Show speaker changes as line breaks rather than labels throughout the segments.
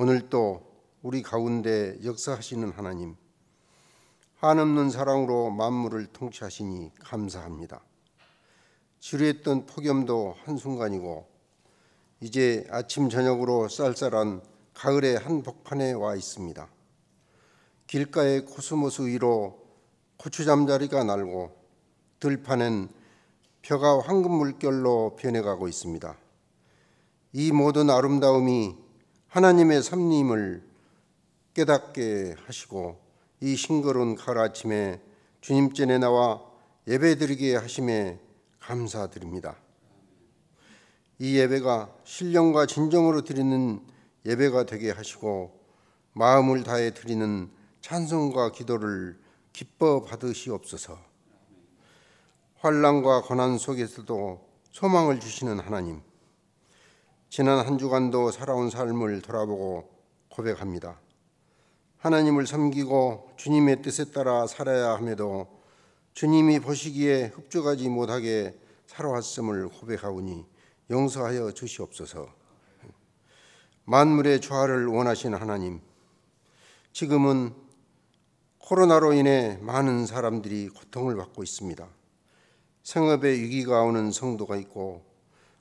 오늘도 우리 가운데 역사하시는 하나님, 한없는 사랑으로 만물을 통치하시니 감사합니다. 지루했던 폭염도 한순간이고 이제 아침 저녁으로 쌀쌀한 가을의 한복판에 와 있습니다. 길가의 코스모스 위로 고추잠자리가 날고 들판엔 벼가 황금 물결로 변해가고 있습니다. 이 모든 아름다움이 하나님의 섭림을 깨닫게 하시고 이 싱그러운 가을 아침에 주님 전에 나와 예배드리게 하심에 감사드립니다. 이 예배가 신령과 진정으로 드리는 예배가 되게 하시고 마음을 다해 드리는 찬송과 기도를 기뻐 받으시옵소서. 환난과 고난 속에서도 소망을 주시는 하나님, 지난 한 주간도 살아온 삶을 돌아보고 고백합니다. 하나님을 섬기고 주님의 뜻에 따라 살아야 함에도 주님이 보시기에 흡족하지 못하게 살아왔음을 고백하오니 용서하여 주시옵소서. 만물의 조화를 원하시는 하나님, 지금은 코로나로 인해 많은 사람들이 고통을 받고 있습니다. 생업에 위기가 오는 성도가 있고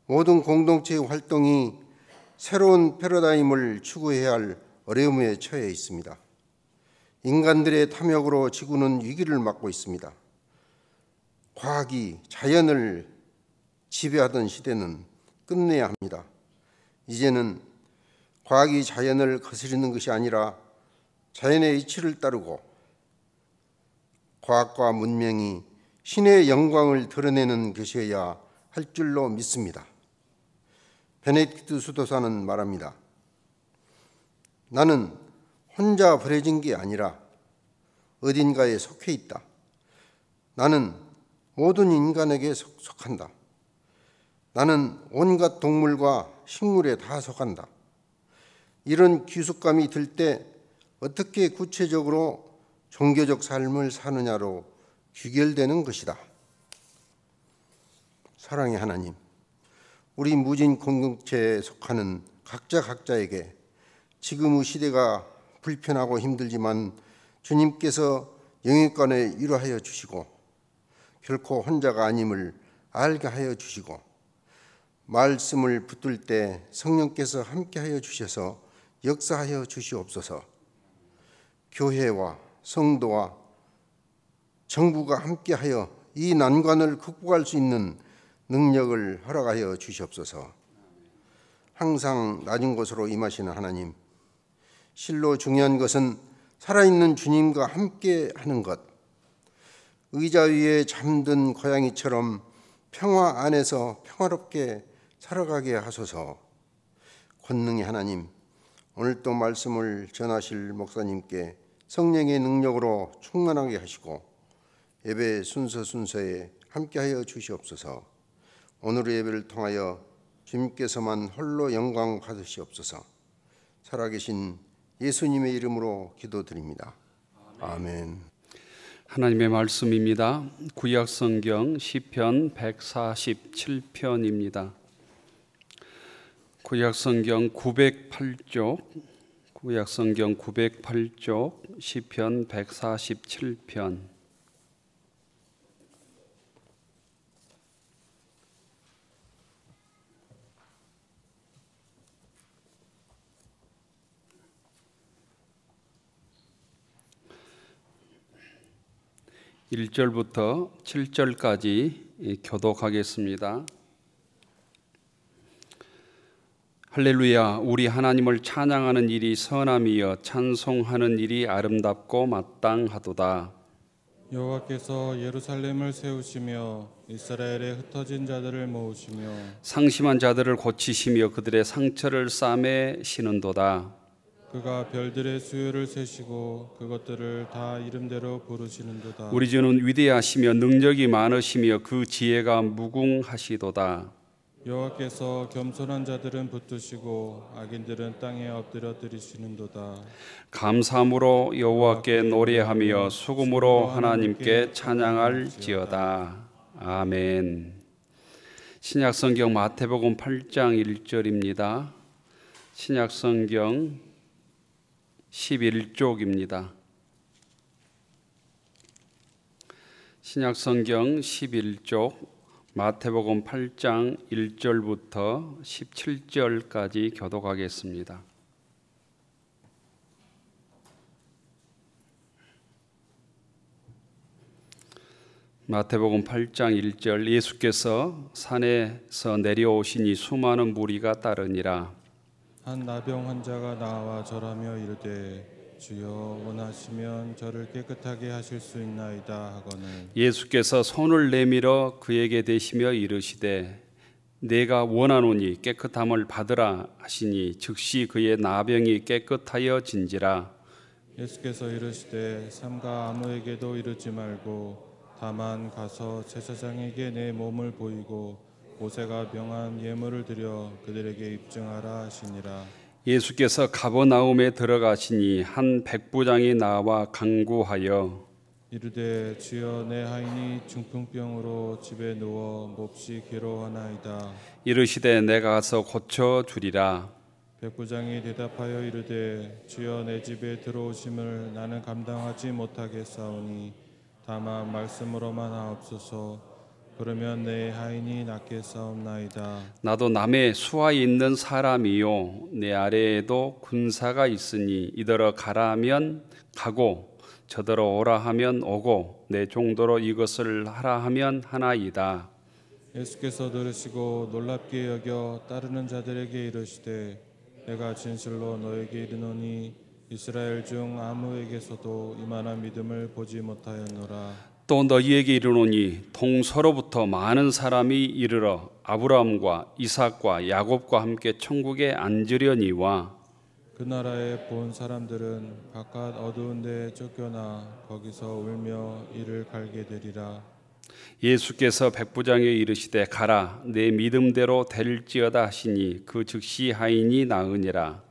모든 공동체의 활동이 새로운 패러다임을 추구해야 할 어려움에 처해 있습니다. 인간들의 탐욕으로 지구는 위기를 맞고 있습니다. 과학이 자연을 지배하던 시대는 끝내야 합니다. 이제는 과학이 자연을 거스르는 것이 아니라 자연의 이치를 따르고 과학과 문명이 신의 영광을 드러내는 것이어야 할 줄로 믿습니다. 베네딕트 수도사는 말합니다. 나는 혼자 버려진 게 아니라 어딘가에 속해 있다. 나는 모든 인간에게 속한다. 나는 온갖 동물과 식물에 다 속한다. 이런 귀속감이 들 때 어떻게 구체적으로 종교적 삶을 사느냐로 귀결되는 것이다. 사랑의 하나님, 우리 무진 공동체에 속하는 각자에게 지금의 시대가 불편하고 힘들지만 주님께서 영육간에 위로하여 주시고 결코 혼자가 아님을 알게 하여 주시고 말씀을 붙들 때 성령께서 함께하여 주셔서 역사하여 주시옵소서. 교회와 성도와 정부가 함께하여 이 난관을 극복할 수 있는 능력을 허락하여 주시옵소서. 항상 낮은 곳으로 임하시는 하나님, 실로 중요한 것은 살아있는 주님과 함께하는 것, 의자 위에 잠든 고양이처럼 평화 안에서 평화롭게 살아가게 하소서. 권능의 하나님, 오늘 또 말씀을 전하실 목사님께 성령의 능력으로 충만하게 하시고 예배 순서에 함께하여 주시옵소서. 오늘의 예배를 통하여 주님께서만 홀로 영광 받으시옵소서. 살아계신 예수님의 이름으로 기도드립니다. 아멘.
하나님의 말씀입니다. 구약성경 시편 147편입니다. 구약성경 908쪽 시편 147편. (1절부터) (7절까지) 교독하겠습니다. 할렐루야. 우리 하나님을 찬양하는 일이 선함이여 찬송하는 일이 아름답고 마땅하도다.
여호와께서 예루살렘을 세우시며 이스라엘의 흩어진 자들을 모으시며
상심한 자들을 고치시며 그들의 상처를 싸매시는도다.
그가 별들의 수요를 세시고 그것들을 다 이름대로 부르시는도다.
우리 주는 위대하시며 능력이 많으시며 그 지혜가 무궁하시도다.
여호와께서 겸손한 자들은 붙드시고 악인들은 땅에 엎드려 드리시는도다.
감사함으로 여호와께 노래하며 수금으로 하나님께 찬양할지어다. 아멘. 신약성경 마태복음 8장 1절입니다. 신약성경 11쪽입니다. 신약성경 11쪽 마태복음 8장 1절부터 17절까지 교독하겠습니다. 마태복음 8장 1절 예수께서 산에서 내려오시니 수많은 무리가 따르니라.
한 나병 환자가 나와 절하며 이르되 주여 원하시면 저를 깨끗하게 하실 수 있나이다 하거늘
예수께서 손을 내밀어 그에게 대시며 이르시되 내가 원하노니 깨끗함을 받으라 하시니 즉시 그의 나병이 깨끗하여 진지라.
예수께서 이르시되 삼가 아무에게도 이르지 말고 다만 가서 제사장에게 내 몸을 보이고 모세가 명한 예물을 드려 그들에게 입증하라 하시니라.
예수께서 가버나움에 들어가시니 한 백부장이 나와 간구하여
이르되 주여 내 하인이 중풍병으로 집에 누워 몹시 괴로워하나이다.
이르시되 내가 가서 고쳐 주리라.
백부장이 대답하여 이르되 주여 내 집에 들어오심을 나는 감당하지 못하겠사오니 다만 말씀으로만 하옵소서. 그러면 내 하인이 낫게 싸움나이다.
나도 남의 수하에 있는 사람이요 내 아래에도 군사가 있으니 이더러 가라 하면 가고 저더러 오라 하면 오고 내 정도로 이것을 하라 하면 하나이다.
예수께서 들으시고 놀랍게 여겨 따르는 자들에게 이르시되 내가 진실로 너에게 이르노니 이스라엘 중 아무에게서도 이만한 믿음을 보지 못하였노라.
또 너희에게 이르노니 동서로부터 많은 사람이 이르러 아브라함과 이삭과 야곱과 함께 천국에 앉으려니와
그 나라에 본 사람들은 바깥 어두운 데에 쫓겨나 거기서 울며 이를 갈게 되리라.
예수께서 백부장에게 이르시되 가라 내 믿음대로 될지어다 하시니 그 즉시 하인이 나으니라.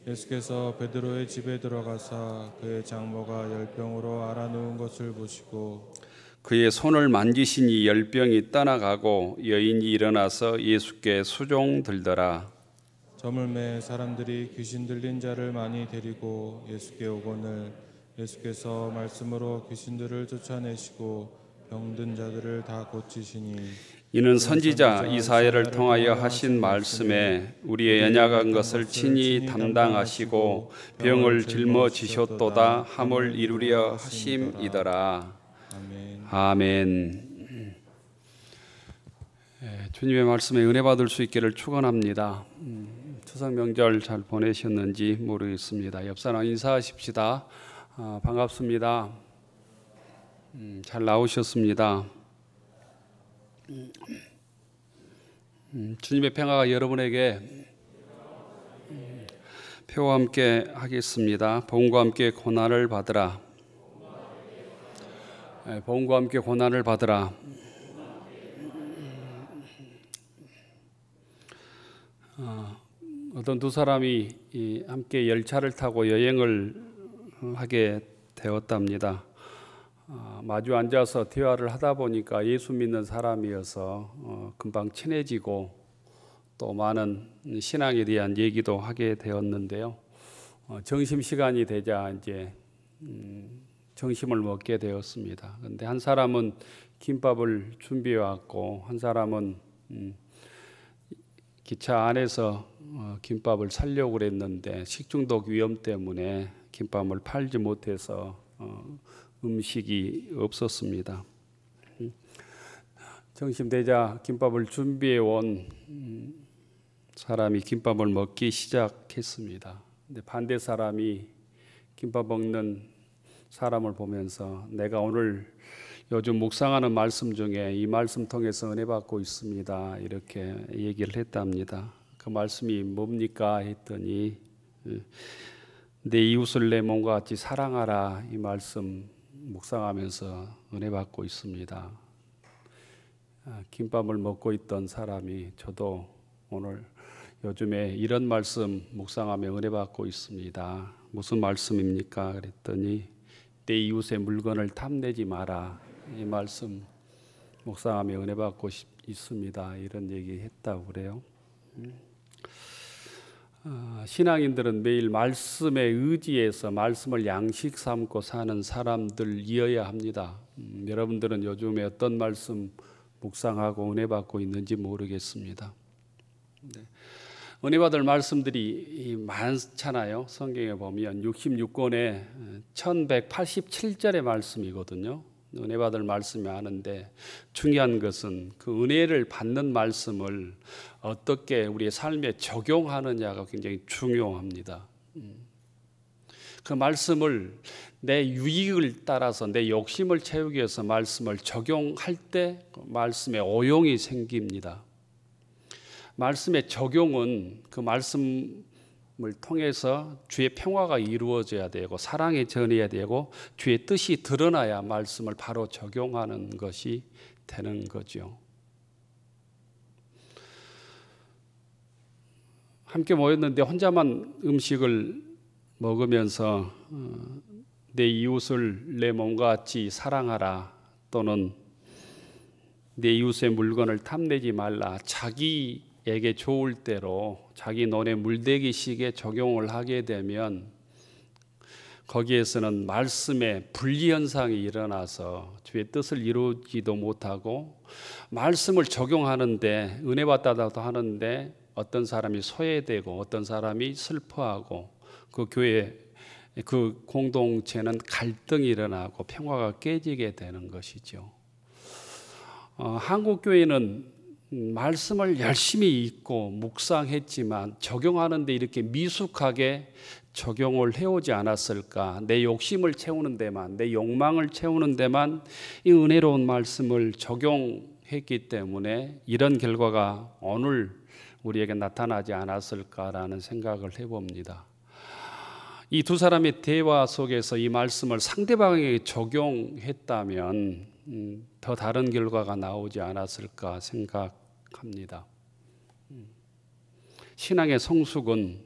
예수께서 베드로의 집에 들어가사 그의 장모가 열병으로 앓아누운 것을 보시고
그의 손을 만지시니 열병이 떠나가고 여인이 일어나서 예수께 수종 들더라.
저물매 사람들이 귀신 들린 자를 많이 데리고 예수께 오거늘 예수께서 말씀으로 귀신들을 쫓아내시고 병든 자들을 다 고치시니
이는 선지자 이사야를 통하여 하신 말씀에 우리의 연약한 것을 친히 담당하시고 병을 짊어지셨도다 함을 이루려 하심이더라. 아멘. 주님의 말씀에 은혜 받을 수 있기를 축원합니다. 추석 명절 잘 보내셨는지 모르겠습니다. 옆 사람 인사하십시다. 반갑습니다. 잘 나오셨습니다. 주님의 평화가 여러분에게 표와 함께 하겠습니다. 복음과 함께 고난을 받으라. 복음과 함께 고난을 받으라. 어떤 두 사람이 함께 열차를 타고 여행을 하게 되었답니다. 마주 앉아서 대화를 하다 보니까 예수 믿는 사람이어서 금방 친해지고 또 많은 신앙에 대한 얘기도 하게 되었는데요. 점심시간이 되자 이제 점심을 먹게 되었습니다. 그런데 한 사람은 김밥을 준비해 왔고 한 사람은 기차 안에서 김밥을 사려고 그랬는데 식중독 위험 때문에 김밥을 팔지 못해서 음식이 없었습니다. 점심되자 김밥을 준비해 온 사람이 김밥을 먹기 시작했습니다. 근데 반대 사람이 김밥 먹는 사람을 보면서 내가 오늘 요즘 묵상하는 말씀 중에 이 말씀 통해서 은혜 받고 있습니다. 이렇게 얘기를 했답니다. 그 말씀이 뭡니까 했더니 내 이웃을 내 몸과 같이 사랑하라 이 말씀 묵상하면서 은혜 받고 있습니다. 김밥을 먹고 있던 사람이 저도 오늘 요즘에 이런 말씀 묵상하며 은혜 받고 있습니다. 무슨 말씀입니까? 그랬더니 내 이웃의 물건을 탐내지 마라. 이 말씀 묵상하며 은혜 받고 있습니다. 이런 얘기 했다고 그래요. 신앙인들은 매일 말씀에 의지해서 말씀을 양식 삼고 사는 사람들이어야 합니다. 여러분들은 요즘에 어떤 말씀 묵상하고 은혜 받고 있는지 모르겠습니다. 은혜 받을 말씀들이 많잖아요. 성경에 보면 66권에 1187절의 말씀이거든요. 은혜 받을 말씀이 많은데 중요한 것은 그 은혜를 받는 말씀을 어떻게 우리의 삶에 적용하느냐가 굉장히 중요합니다. 그 말씀을 내 유익을 따라서 내 욕심을 채우기 위해서 말씀을 적용할 때 말씀에 오용이 생깁니다. 말씀의 적용은 그 말씀을 통해서 주의 평화가 이루어져야 되고 사랑이 전해야 되고 주의 뜻이 드러나야 말씀을 바로 적용하는 것이 되는 거죠. 함께 모였는데 혼자만 음식을 먹으면서 내 이웃을 내 몸과 같이 사랑하라, 또는 내 이웃의 물건을 탐내지 말라, 자기에게 좋을 대로 자기 논에 물대기식에 적용을 하게 되면 거기에서는 말씀의 분리현상이 일어나서 주의 뜻을 이루지도 못하고, 말씀을 적용하는데 은혜 받다도 하는데 어떤 사람이 소외되고 어떤 사람이 슬퍼하고 그 교회 그 공동체는 갈등이 일어나고 평화가 깨지게 되는 것이죠. 한국 교회는 말씀을 열심히 읽고 묵상했지만 적용하는데 이렇게 미숙하게 적용을 해오지 않았을까. 내 욕심을 채우는 데만, 내 욕망을 채우는 데만 이 은혜로운 말씀을 적용했기 때문에 이런 결과가 오늘 우리에게 나타나지 않았을까라는 생각을 해봅니다. 이 두 사람의 대화 속에서 이 말씀을 상대방에게 적용했다면 더 다른 결과가 나오지 않았을까 생각합니다. 신앙의 성숙은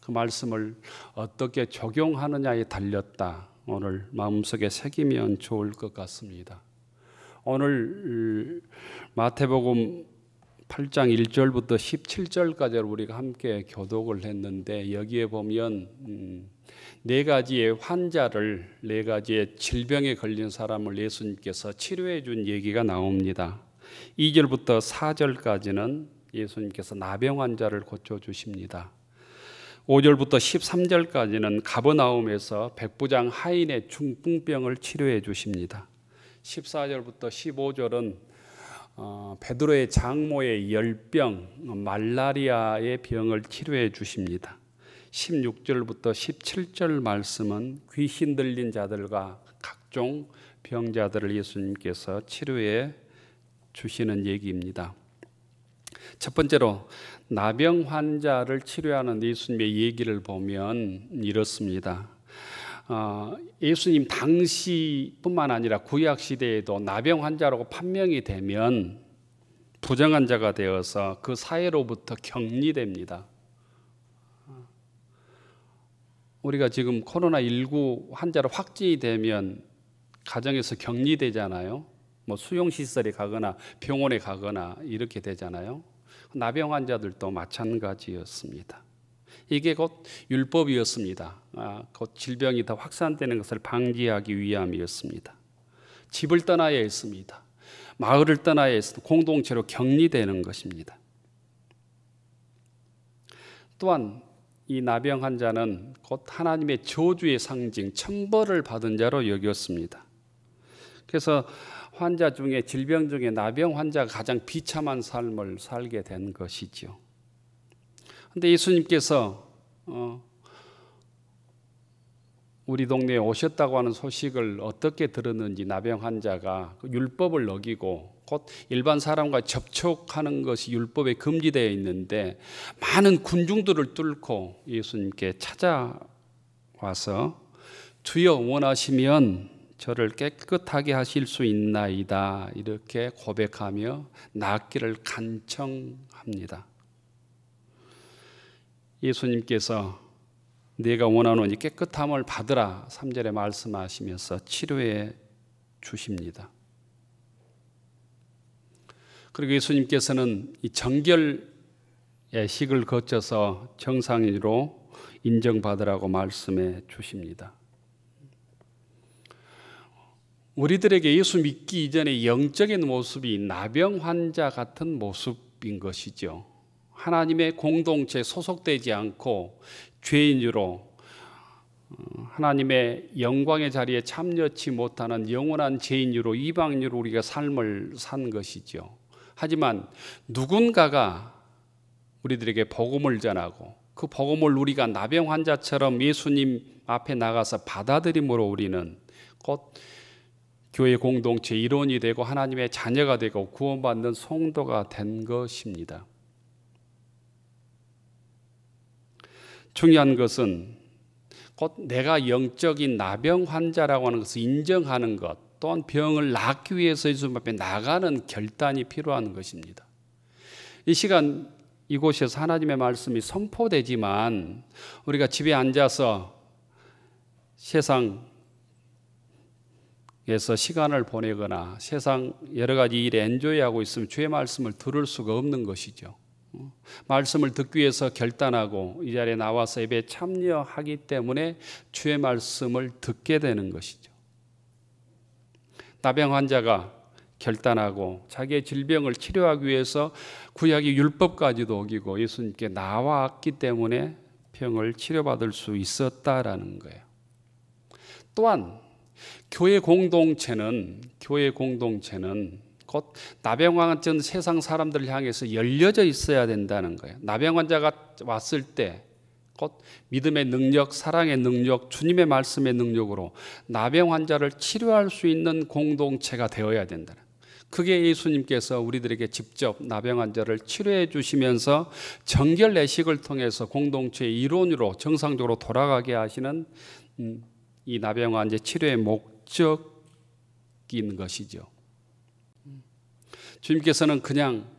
그 말씀을 어떻게 적용하느냐에 달렸다. 오늘 마음속에 새기면 좋을 것 같습니다. 오늘 마태복음 8장 1절부터 17절까지 우리가 함께 교독을 했는데, 여기에 보면 네 가지의 환자를, 네 가지의 질병에 걸린 사람을 예수님께서 치료해 준 얘기가 나옵니다. 2절부터 4절까지는 예수님께서 나병 환자를 고쳐주십니다. 5절부터 13절까지는 가버나움에서 백부장 하인의 중풍병을 치료해 주십니다. 14절부터 15절은 베드로의 장모의 열병, 말라리아의 병을 치료해 주십니다. 16절부터 17절 말씀은 귀신 들린 자들과 각종 병자들을 예수님께서 치료해 주시는 얘기입니다. 첫 번째로 나병 환자를 치료하는 예수님의 얘기를 보면 이렇습니다. 예수님 당시뿐만 아니라 구약 시대에도 나병 환자라고 판명이 되면 부정한 자가 되어서 그 사회로부터 격리됩니다. 우리가 지금 코로나19 환자로 확진이 되면 가정에서 격리되잖아요. 뭐 수용시설에 가거나 병원에 가거나 이렇게 되잖아요. 나병 환자들도 마찬가지였습니다. 이게 곧 율법이었습니다. 곧 질병이 더 확산되는 것을 방지하기 위함이었습니다. 집을 떠나야 했습니다. 마을을 떠나야 했습니다. 공동체로 격리되는 것입니다. 또한 이 나병 환자는 곧 하나님의 저주의 상징, 천벌을 받은 자로 여겼습니다. 그래서 환자 중에, 질병 중에 나병 환자가 가장 비참한 삶을 살게 된 것이죠. 그런데 예수님께서 우리 동네에 오셨다고 하는 소식을 어떻게 들었는지, 나병 환자가 율법을 어기고 곧 일반 사람과 접촉하는 것이 율법에 금지되어 있는데 많은 군중들을 뚫고 예수님께 찾아와서 주여 원하시면 저를 깨끗하게 하실 수 있나이다, 이렇게 고백하며 낫기를 간청합니다. 예수님께서 내가 원하노니 깨끗함을 받으라 3절에 말씀하시면서 치료해 주십니다. 그리고 예수님께서는 이 정결 예식을 거쳐서 정상인으로 인정받으라고 말씀해 주십니다. 우리들에게 예수 믿기 이전의 영적인 모습이 나병 환자 같은 모습인 것이죠. 하나님의 공동체에 소속되지 않고 죄인으로 하나님의 영광의 자리에 참여치 못하는 영원한 죄인으로 이방인으로 우리가 삶을 산 것이죠. 하지만 누군가가 우리들에게 복음을 전하고 그 복음을 우리가 나병 환자처럼 예수님 앞에 나가서 받아들임으로 우리는 곧 교회 공동체 일원이 되고 하나님의 자녀가 되고 구원받는 성도가 된 것입니다. 중요한 것은 곧 내가 영적인 나병 환자라고 하는 것을 인정하는 것, 또한 병을 낫기 위해서 예수 앞에 나가는 결단이 필요한 것입니다. 이 시간 이곳에서 하나님의 말씀이 선포되지만 우리가 집에 앉아서 세상에서 시간을 보내거나 세상 여러 가지 일에 엔조이하고 있으면 주의 말씀을 들을 수가 없는 것이죠. 말씀을 듣기 위해서 결단하고 이 자리에 나와서 예배에 참여하기 때문에 주의 말씀을 듣게 되는 것이죠. 나병 환자가 결단하고 자기의 질병을 치료하기 위해서 구약의 율법까지도 어기고 예수님께 나왔기 때문에 병을 치료받을 수 있었다라는 거예요. 또한 교회 공동체는 곧 나병 환자는 세상 사람들을 향해서 열려져 있어야 된다는 거예요. 나병 환자가 왔을 때 곧 믿음의 능력, 사랑의 능력, 주님의 말씀의 능력으로 나병 환자를 치료할 수 있는 공동체가 되어야 된다는 거예요. 그게 예수님께서 우리들에게 직접 나병 환자를 치료해 주시면서 정결 내식을 통해서 공동체의 일원으로 정상적으로 돌아가게 하시는 이 나병 환자 치료의 목적인 것이죠. 주님께서는 그냥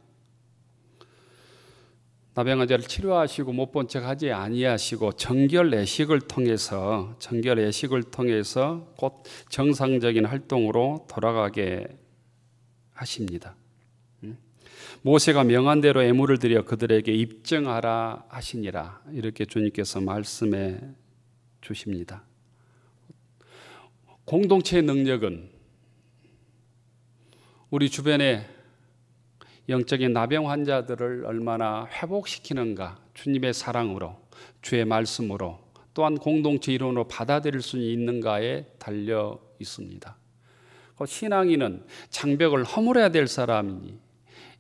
나병 환자를 치료하시고 못 본 척 하지 아니하시고 정결 예식을 통해서 곧 정상적인 활동으로 돌아가게 하십니다. 모세가 명한 대로 예물을 드려 그들에게 입증하라 하시니라, 이렇게 주님께서 말씀해 주십니다. 공동체의 능력은 우리 주변에 영적인 나병 환자들을 얼마나 회복시키는가, 주님의 사랑으로, 주의 말씀으로, 또한 공동체 일원으로 받아들일 수 있는가에 달려 있습니다. 신앙인은 장벽을 허물어야 될 사람이니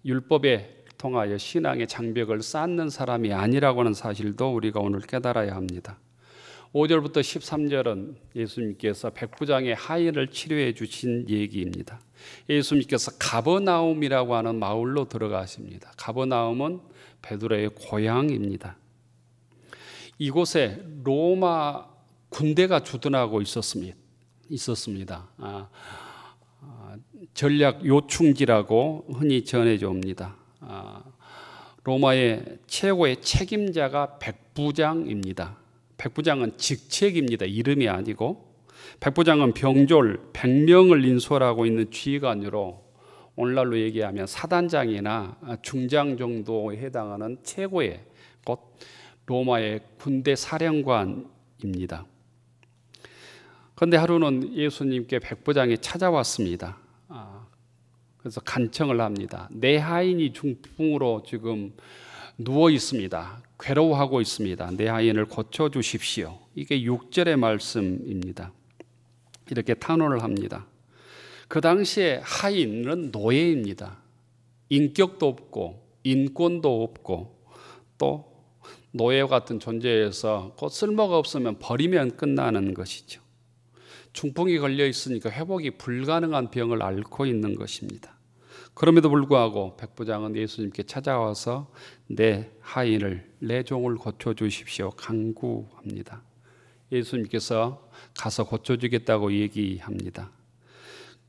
율법에 통하여 신앙의 장벽을 쌓는 사람이 아니라고 하는 사실도 우리가 오늘 깨달아야 합니다. 5절부터 13절은 예수님께서 백부장의 하인을 치료해 주신 얘기입니다. 예수님께서 가버나움이라고 하는 마을로 들어가십니다. 가버나움은 베드로의 고향입니다. 이곳에 로마 군대가 주둔하고 있었습니다. 전략 요충지라고 흔히 전해져 옵니다. 로마의 최고의 책임자가 백부장입니다. 백부장은 직책입니다. 이름이 아니고, 백부장은 병졸 100명을 인솔하고 있는 지휘관으로 오늘날로 얘기하면 사단장이나 중장 정도에 해당하는 최고의 곧 로마의 군대 사령관입니다. 그런데 하루는 예수님께 백부장이 찾아왔습니다. 그래서 간청을 합니다. 내 하인이 중풍으로 지금 누워 있습니다. 괴로워하고 있습니다. 내 하인을 고쳐주십시오. 이게 6절의 말씀입니다. 이렇게 탄원을 합니다. 그 당시에 하인은 노예입니다. 인격도 없고 인권도 없고 또 노예와 같은 존재에서 곧 쓸모가 없으면 버리면 끝나는 것이죠. 중풍이 걸려 있으니까 회복이 불가능한 병을 앓고 있는 것입니다. 그럼에도 불구하고 백부장은 예수님께 찾아와서 내 하인을, 내 종을 고쳐주십시오 간구합니다. 예수님께서 가서 고쳐주겠다고 얘기합니다.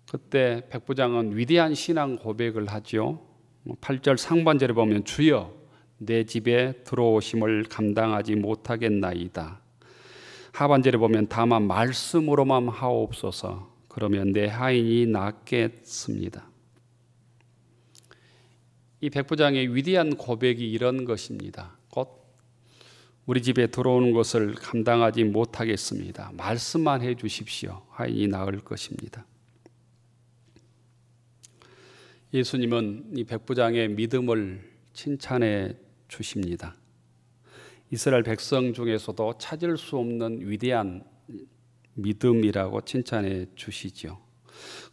그때 백부장은 위대한 신앙 고백을 하죠. 8절 상반절에 보면 주여 내 집에 들어오심을 감당하지 못하겠나이다. 하반절에 보면 다만 말씀으로만 하옵소서. 그러면 내 하인이 낫겠습니다. 이 백부장의 위대한 고백이 이런 것입니다. 곧 우리 집에 들어오는 것을 감당하지 못하겠습니다. 말씀만 해 주십시오. 하인이 나을 것입니다. 예수님은 이 백부장의 믿음을 칭찬해 주십니다. 이스라엘 백성 중에서도 찾을 수 없는 위대한 믿음이라고 칭찬해 주시죠.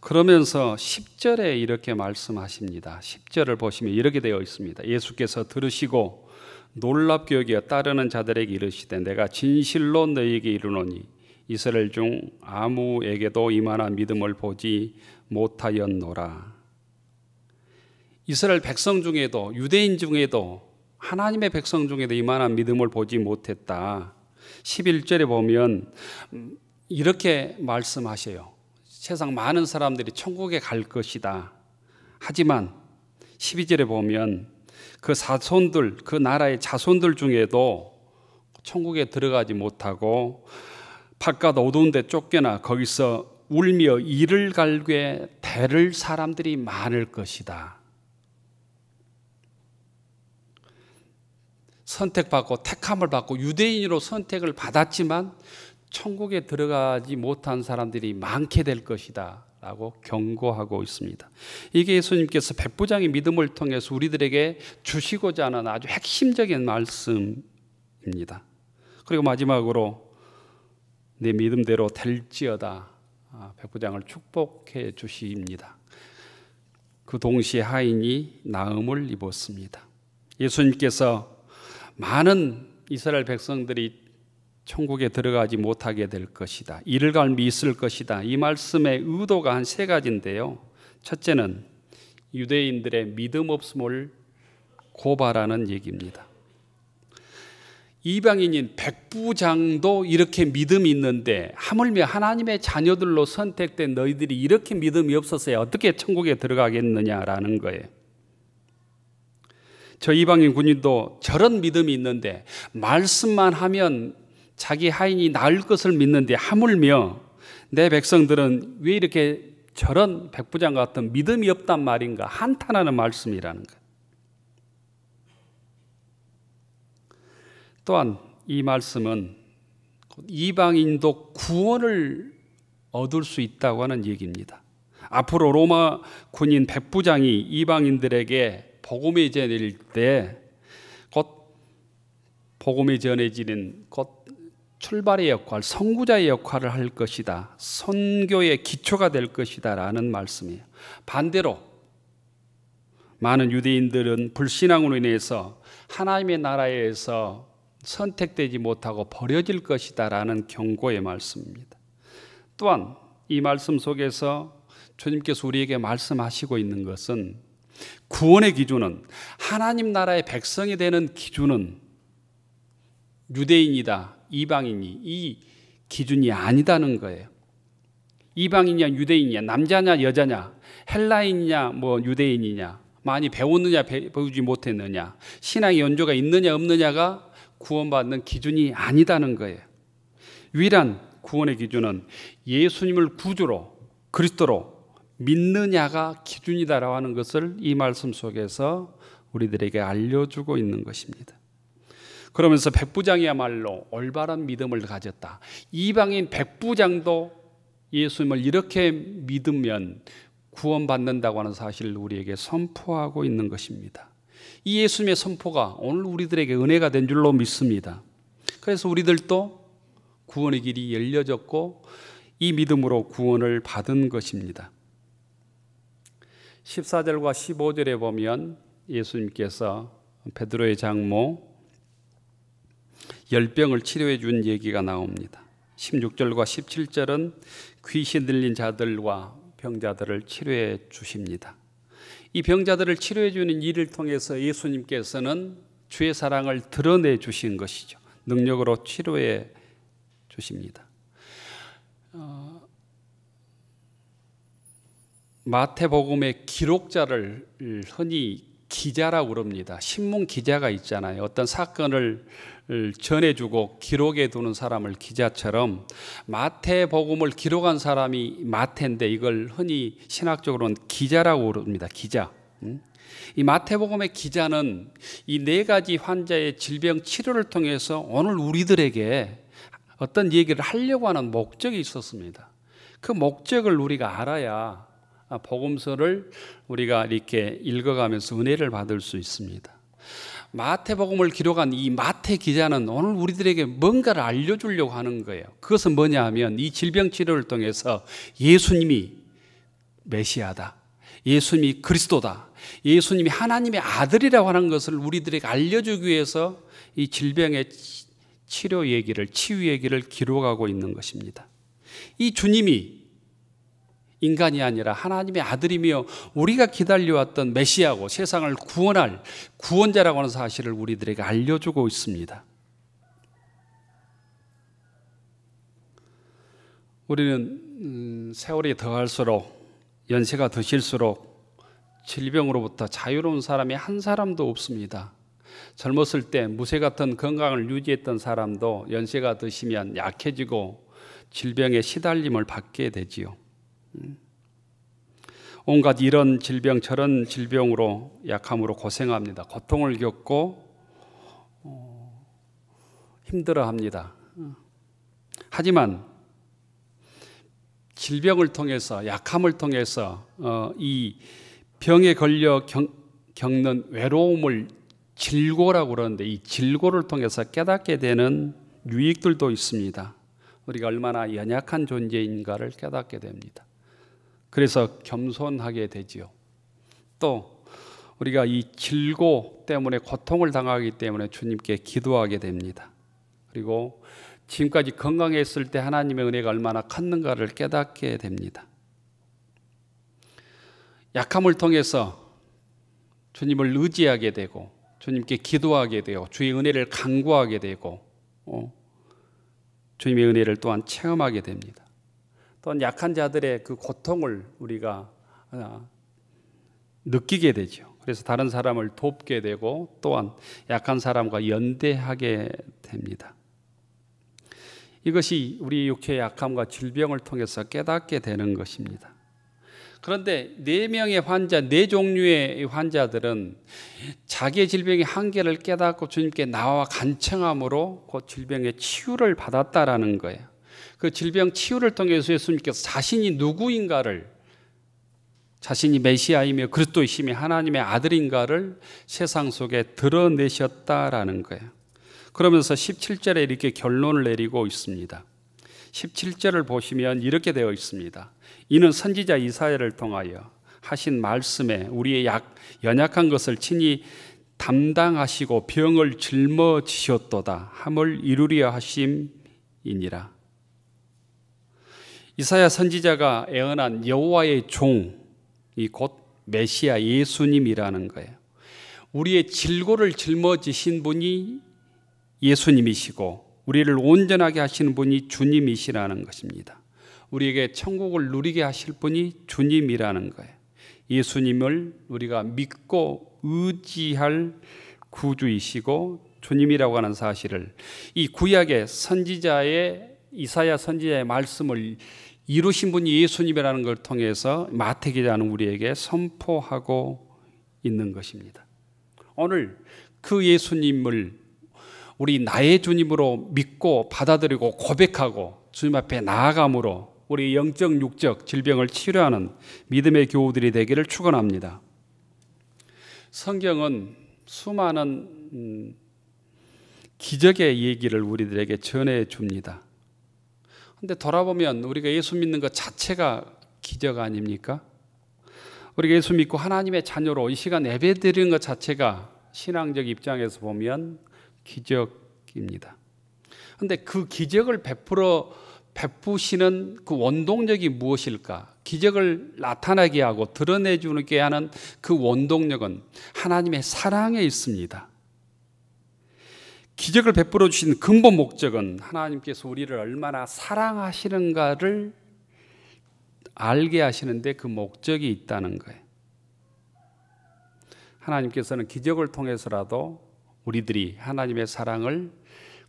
그러면서 10절에 이렇게 말씀하십니다. 10절을 보시면 이렇게 되어 있습니다. 예수께서 들으시고 놀랍게 여겨 따르는 자들에게 이르시되 내가 진실로 너희에게 이르노니 이스라엘 중 아무에게도 이만한 믿음을 보지 못하였노라. 이스라엘 백성 중에도 유대인 중에도 하나님의 백성 중에도 이만한 믿음을 보지 못했다. 11절에 보면 이렇게 말씀하셔요. 세상 많은 사람들이 천국에 갈 것이다. 하지만 12절에 보면 그 자손들, 그 나라의 자손들 중에도 천국에 들어가지 못하고 바깥 어두운 데 쫓겨나 거기서 울며 이를 갈게 대를 사람들이 많을 것이다. 선택받고 택함을 받고 유대인으로 선택을 받았지만 천국에 들어가지 못한 사람들이 많게 될 것이다 라고 경고하고 있습니다. 이게 예수님께서 백부장의 믿음을 통해서 우리들에게 주시고자 하는 아주 핵심적인 말씀입니다. 그리고 마지막으로 내 믿음대로 될지어다 백부장을 축복해 주십니다. 그 동시에 하인이 나음을 입었습니다. 예수님께서 많은 이스라엘 백성들이 천국에 들어가지 못하게 될 것이다. 이를 갈미 있을 것이다. 이 말씀의 의도가 한 세 가지인데요. 첫째는 유대인들의 믿음 없음을 고발하는 얘기입니다. 이방인인 백부장도 이렇게 믿음이 있는데 하물며 하나님의 자녀들로 선택된 너희들이 이렇게 믿음이 없어서 어떻게 천국에 들어가겠느냐라는 거예요. 저 이방인 군인도 저런 믿음이 있는데 말씀만 하면 자기 하인이 나을 것을 믿는데 하물며 내 백성들은 왜 이렇게 저런 백부장 같은 믿음이 없단 말인가 한탄하는 말씀이라는 것. 또한 이 말씀은 이방인도 구원을 얻을 수 있다고 하는 얘기입니다. 앞으로 로마 군인 백부장이 이방인들에게 복음이 전해질 때 곧 복음이 전해지는 곧 출발의 역할, 선구자의 역할을 할 것이다. 선교의 기초가 될 것이다 라는 말씀이에요. 반대로 많은 유대인들은 불신앙으로 인해서 하나님의 나라에서 선택되지 못하고 버려질 것이다 라는 경고의 말씀입니다. 또한 이 말씀 속에서 주님께서 우리에게 말씀하시고 있는 것은 구원의 기준은 하나님 나라의 백성이 되는 기준은 유대인이다, 이방인이 이 기준이 아니다는 거예요. 이방인이냐 유대인이냐, 남자냐 여자냐, 헬라인이냐 뭐 유대인이냐, 많이 배웠느냐 배우지 못했느냐, 신앙의 연조가 있느냐 없느냐가 구원받는 기준이 아니다는 거예요. 유일한 구원의 기준은 예수님을 구주로 그리스도로 믿느냐가 기준이다라고 하는 것을 이 말씀 속에서 우리들에게 알려주고 있는 것입니다. 그러면서 백부장이야말로 올바른 믿음을 가졌다. 이방인 백부장도 예수님을 이렇게 믿으면 구원받는다고 하는 사실을 우리에게 선포하고 있는 것입니다. 이 예수님의 선포가 오늘 우리들에게 은혜가 된 줄로 믿습니다. 그래서 우리들도 구원의 길이 열려졌고 이 믿음으로 구원을 받은 것입니다. 14절과 15절에 보면 예수님께서 베드로의 장모 열병을 치료해 준 얘기가 나옵니다. 16절과 17절은 귀신 들린 자들과 병자들을 치료해 주십니다. 이 병자들을 치료해 주는 일을 통해서 예수님께서는 주의 사랑을 드러내 주신 것이죠. 능력으로 치료해 주십니다. 마태복음의 기록자를 흔히 기자라고 그럽니다. 신문 기자가 있잖아요. 어떤 사건을 전해주고 기록해 두는 사람을 기자처럼 마태복음을 기록한 사람이 마태인데 이걸 흔히 신학적으로는 기자라고 그럽니다. 기자. 이 마태복음의 기자는 이 네 가지 환자의 질병 치료를 통해서 오늘 우리들에게 어떤 얘기를 하려고 하는 목적이 있었습니다. 그 목적을 우리가 알아야 복음서를 우리가 이렇게 읽어가면서 은혜를 받을 수 있습니다. 마태복음을 기록한 이 마태 기자는 오늘 우리들에게 뭔가를 알려주려고 하는 거예요. 그것은 뭐냐 하면 이 질병 치료를 통해서 예수님이 메시아다, 예수님이 그리스도다, 예수님이 하나님의 아들이라고 하는 것을 우리들에게 알려주기 위해서 이 질병의 치료 얘기를, 치유 얘기를 기록하고 있는 것입니다. 이 주님이 인간이 아니라 하나님의 아들이며 우리가 기다려왔던 메시아고 세상을 구원할 구원자라고 하는 사실을 우리들에게 알려주고 있습니다. 우리는 세월이 더할수록, 연세가 드실수록 질병으로부터 자유로운 사람이 한 사람도 없습니다. 젊었을 때 무쇠 같은 건강을 유지했던 사람도 연세가 드시면 약해지고 질병에 시달림을 받게 되지요. 온갖 이런 질병 저런 질병으로 약함으로 고생합니다. 고통을 겪고 힘들어합니다. 하지만 질병을 통해서, 약함을 통해서 이 병에 걸려 겪는 외로움을 질고라고 그러는데, 이 질고를 통해서 깨닫게 되는 유익들도 있습니다. 우리가 얼마나 연약한 존재인가를 깨닫게 됩니다. 그래서 겸손하게 되지요. 또 우리가 이 질고 때문에, 고통을 당하기 때문에 주님께 기도하게 됩니다. 그리고 지금까지 건강했을 때 하나님의 은혜가 얼마나 컸는가를 깨닫게 됩니다. 약함을 통해서 주님을 의지하게 되고, 주님께 기도하게 되고, 주의 은혜를 간구하게 되고, 주님의 은혜를 또한 체험하게 됩니다. 또한 약한 자들의 그 고통을 우리가 느끼게 되죠. 그래서 다른 사람을 돕게 되고, 또한 약한 사람과 연대하게 됩니다. 이것이 우리 육체의 약함과 질병을 통해서 깨닫게 되는 것입니다. 그런데 4명의 환자, 4종류의 환자들은 자기의 질병의 한계를 깨닫고 주님께 나와 간청함으로 그 질병의 치유를 받았다라는 거예요. 그 질병 치유를 통해서 예수님께서 자신이 누구인가를, 자신이 메시아이며 그리스도이시며 하나님의 아들인가를 세상 속에 드러내셨다라는 거예요. 그러면서 17절에 이렇게 결론을 내리고 있습니다. 17절을 보시면 이렇게 되어 있습니다. 이는 선지자 이사야를 통하여 하신 말씀에 우리의 연약한 것을 친히 담당하시고 병을 짊어지셨도다 함을 이루려 하심이니라. 이사야 선지자가 예언한 여호와의 종이 곧 메시아 예수님이라는 거예요. 우리의 질고를 짊어지신 분이 예수님이시고 우리를 온전하게 하시는 분이 주님이시라는 것입니다. 우리에게 천국을 누리게 하실 분이 주님이라는 거예요. 예수님을 우리가 믿고 의지할 구주이시고 주님이라고 하는 사실을, 이 구약의 선지자의, 이사야 선지자의 말씀을 이루신 분이 예수님이라는 걸 통해서 마태 기자는 우리에게 선포하고 있는 것입니다. 오늘 그 예수님을 우리 나의 주님으로 믿고 받아들이고 고백하고 주님 앞에 나아감으로 우리 영적 육적 질병을 치료하는 믿음의 교우들이 되기를 축원합니다. 성경은 수많은 기적의 얘기를 우리들에게 전해줍니다. 그런데 돌아보면 우리가 예수 믿는 것 자체가 기적 아닙니까? 우리가 예수 믿고 하나님의 자녀로 이 시간 예배드리는 것 자체가 신앙적 입장에서 보면 기적입니다. 그런데 그 기적을 베푸시는 그 원동력이 무엇일까? 기적을 나타나게 하고 드러내주게 하는 그 원동력은 하나님의 사랑에 있습니다. 기적을 베풀어 주신 근본 목적은 하나님께서 우리를 얼마나 사랑하시는가를 알게 하시는데 그 목적이 있다는 거예요. 하나님께서는 기적을 통해서라도 우리들이 하나님의 사랑을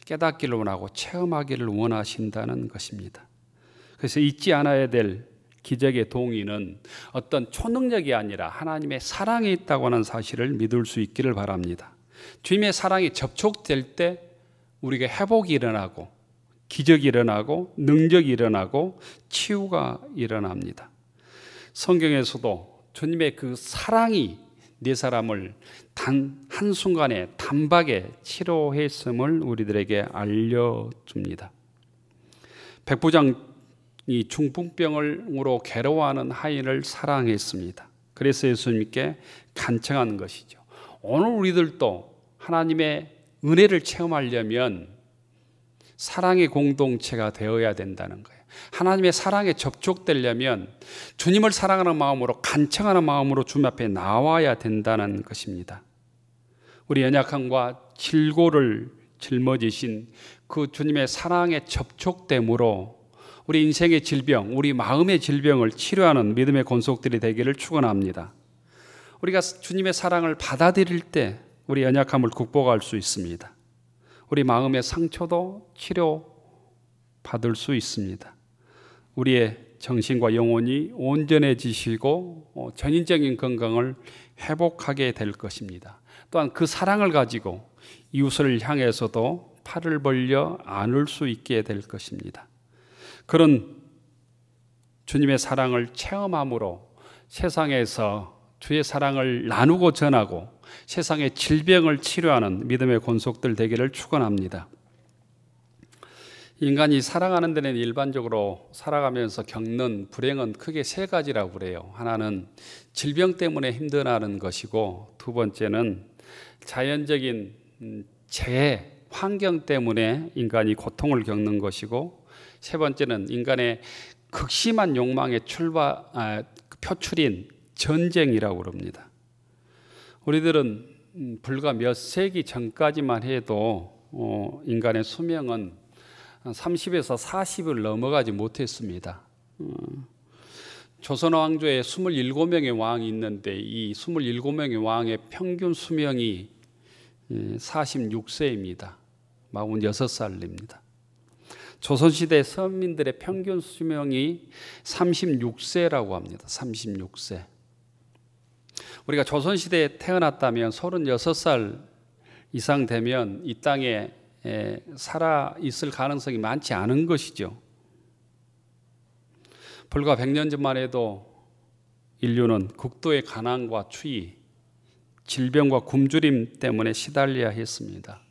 깨닫기를 원하고 체험하기를 원하신다는 것입니다. 그래서 잊지 않아야 될 기적의 동의는 어떤 초능력이 아니라 하나님의 사랑이 있다고 하는 사실을 믿을 수 있기를 바랍니다. 주님의 사랑이 접촉될 때 우리가 회복이 일어나고 기적이 일어나고 능력이 일어나고 치유가 일어납니다. 성경에서도 주님의 그 사랑이 네 사람을 단 한순간에 단박에 치료했음을 우리들에게 알려줍니다. 백부장이 중풍병으로 괴로워하는 하인을 사랑했습니다. 그래서 예수님께 간청하는 것이죠. 오늘 우리들도 하나님의 은혜를 체험하려면 사랑의 공동체가 되어야 된다는 거예요. 하나님의 사랑에 접촉되려면 주님을 사랑하는 마음으로 간청하는 마음으로 주님 앞에 나와야 된다는 것입니다. 우리 연약함과 질고를 짊어지신 그 주님의 사랑에 접촉됨으로 우리 인생의 질병, 우리 마음의 질병을 치료하는 믿음의 권속들이 되기를 축원합니다. 우리가 주님의 사랑을 받아들일 때 우리 연약함을 극복할 수 있습니다. 우리 마음의 상처도 치료받을 수 있습니다. 우리의 정신과 영혼이 온전해지시고 전인적인 건강을 회복하게 될 것입니다. 또한 그 사랑을 가지고 이웃을 향해서도 팔을 벌려 안을 수 있게 될 것입니다. 그런 주님의 사랑을 체험함으로 세상에서 주의 사랑을 나누고 전하고 세상의 질병을 치료하는 믿음의 권속들 되기를 축원합니다. 인간이 살아가는 데는 일반적으로 살아가면서 겪는 불행은 크게 세 가지라고 그래요. 하나는 질병 때문에 힘들어하는 것이고, 두 번째는 자연적인 재해, 환경 때문에 인간이 고통을 겪는 것이고, 세 번째는 인간의 극심한 욕망의 표출인 전쟁이라고 그럽니다. 우리들은 불과 몇 세기 전까지만 해도 인간의 수명은 30에서 40을 넘어가지 못했습니다. 조선 왕조에 27명의 왕이 있는데 이 27명의 왕의 평균 수명이 46세입니다. 46살입니다. 조선시대 서민들의 평균 수명이 36세라고 합니다. 36세. 우리가 조선시대에 태어났다면 36살 이상 되면 이 땅에 살아 있을 가능성이 많지 않은 것이죠. 불과 100년 전만 해도 인류는 극도의 가난과 추위, 질병과 굶주림 때문에 시달려야 했습니다.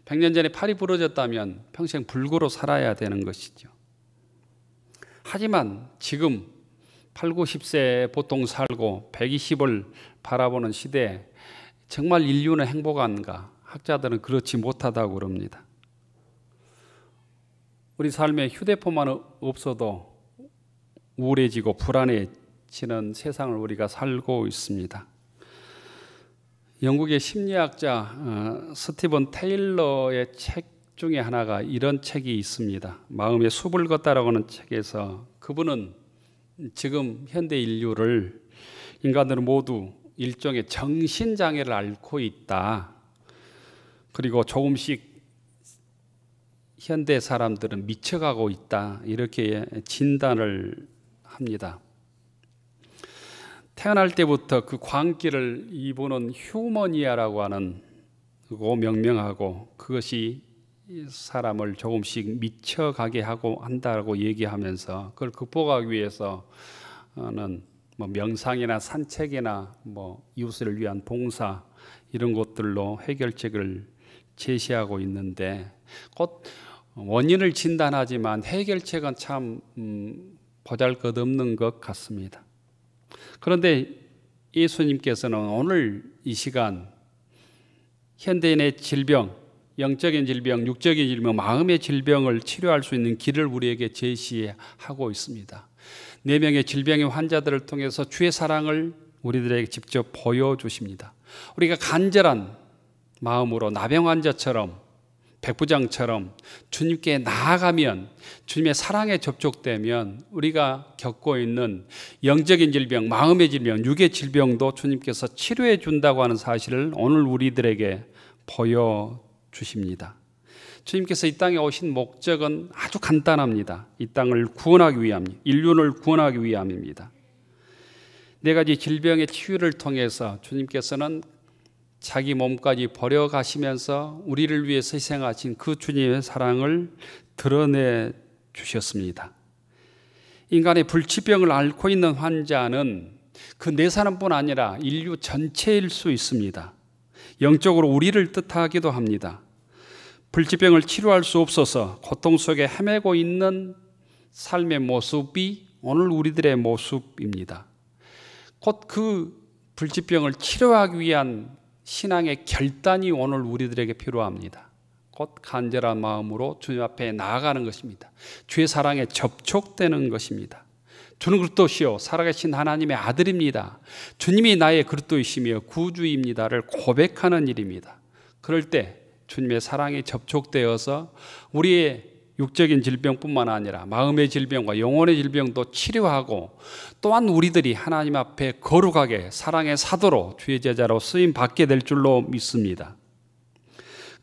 100년 전에 팔이 부러졌다면 평생 불구로 살아야 되는 것이죠. 하지만 지금 8, 90세 보통 살고 120을 바라보는 시대에 정말 인류는 행복한가? 학자들은 그렇지 못하다고 그럽니다. 우리 삶에 휴대폰만 없어도 우울해지고 불안해지는 세상을 우리가 살고 있습니다. 영국의 심리학자 스티븐 테일러의 책 중에 하나가 이런 책이 있습니다. 마음의 숲을 걷다라고 하는 책에서 그분은 지금 현대 인류를 인간들은 모두 일종의 정신장애를 앓고 있다. 그리고 조금씩 현대 사람들은 미쳐가고 있다. 이렇게 진단을 합니다. 태어날 때부터 그 광기를 이분은 휴머니아라고 하는 거 명명하고 그것이 사람을 조금씩 미쳐가게 하고 한다고 얘기하면서 그걸 극복하기 위해서는 뭐 명상이나 산책이나 뭐 이웃을 위한 봉사 이런 것들로 해결책을 제시하고 있는데 곧 원인을 진단하지만 해결책은 참 보잘것없는 것 같습니다. 그런데 예수님께서는 오늘 이 시간 현대인의 질병, 영적인 질병, 육적인 질병, 마음의 질병을 치료할 수 있는 길을 우리에게 제시하고 있습니다. 4명의 질병의 환자들을 통해서 주의 사랑을 우리들에게 직접 보여주십니다. 우리가 간절한 마음으로 나병 환자처럼 백부장처럼 주님께 나아가면 주님의 사랑에 접촉되면 우리가 겪고 있는 영적인 질병, 마음의 질병, 육의 질병도 주님께서 치료해 준다고 하는 사실을 오늘 우리들에게 보여주십니다. 주님께서 이 땅에 오신 목적은 아주 간단합니다. 이 땅을 구원하기 위함, 인류를 구원하기 위함입니다. 네 가지 질병의 치유를 통해서 주님께서는 자기 몸까지 버려가시면서 우리를 위해서 희생하신 그 주님의 사랑을 드러내 주셨습니다. 인간의 불치병을 앓고 있는 환자는 그 네 사람뿐 아니라 인류 전체일 수 있습니다. 영적으로 우리를 뜻하기도 합니다. 불치병을 치료할 수 없어서 고통 속에 헤매고 있는 삶의 모습이 오늘 우리들의 모습입니다. 곧 그 불치병을 치료하기 위한 신앙의 결단이 오늘 우리들에게 필요합니다. 곧 간절한 마음으로 주님 앞에 나아가는 것입니다. 주의 사랑에 접촉되는 것입니다. 주는 그리스도시요 살아계신 하나님의 아들입니다. 주님이 나의 그리스도이시며 구주입니다를 고백하는 일입니다. 그럴 때 주님의 사랑이 접촉되어서 우리의 육적인 질병뿐만 아니라 마음의 질병과 영혼의 질병도 치료하고, 또한 우리들이 하나님 앞에 거룩하게 사랑의 사도로 주의 제자로 쓰임 받게 될 줄로 믿습니다.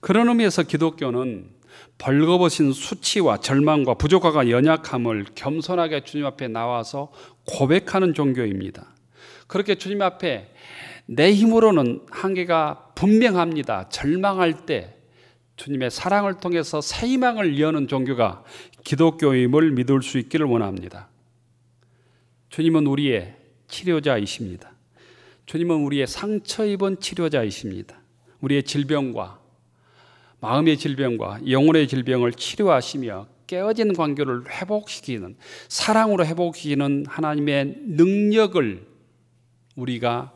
그런 의미에서 기독교는 벌거벗은 수치와 절망과 부족함과 연약함을 겸손하게 주님 앞에 나와서 고백하는 종교입니다. 그렇게 주님 앞에 내 힘으로는 한계가 분명합니다. 절망할 때 주님의 사랑을 통해서 새 희망을 여는 종교가 기독교임을 믿을 수 있기를 원합니다. 주님은 우리의 치료자이십니다. 주님은 우리의 상처 입은 치료자이십니다. 우리의 질병과 마음의 질병과 영혼의 질병을 치료하시며 깨어진 관계를 회복시키는, 사랑으로 회복시키는 하나님의 능력을 우리가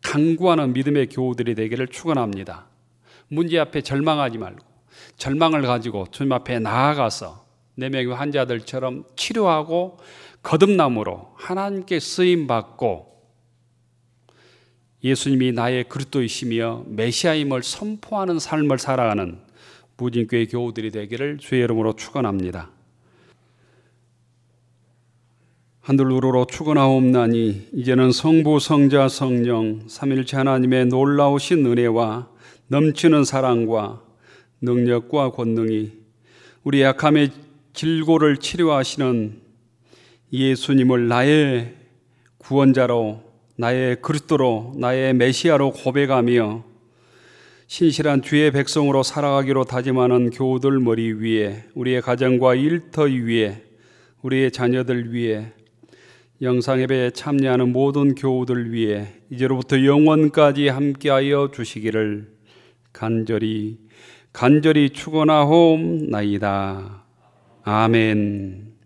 강구하는 믿음의 교우들이 되기를 축원합니다. 문제 앞에 절망하지 말고 절망을 가지고 주님 앞에 나아가서 네 명의 환자들처럼 치료하고 거듭남으로 하나님께 쓰임받고 예수님이 나의 그리스도이시며 메시아임을 선포하는 삶을 살아가는 무진교회 교우들이 되기를 주의 이름으로 축원합니다. 하늘으로 축원하옵나니 이제는 성부 성자 성령 삼일체 하나님의 놀라우신 은혜와 넘치는 사랑과 능력과 권능이 우리 약함의 질고를 치료하시는 예수님을 나의 구원자로, 나의 그리스도로, 나의 메시아로 고백하며 신실한 주의 백성으로 살아가기로 다짐하는 교우들 머리 위에, 우리의 가정과 일터 위에, 우리의 자녀들 위에, 영상예배에 참여하는 모든 교우들 위에 이제로부터 영원까지 함께하여 주시기를 간절히 축원하옵나이다. 아멘.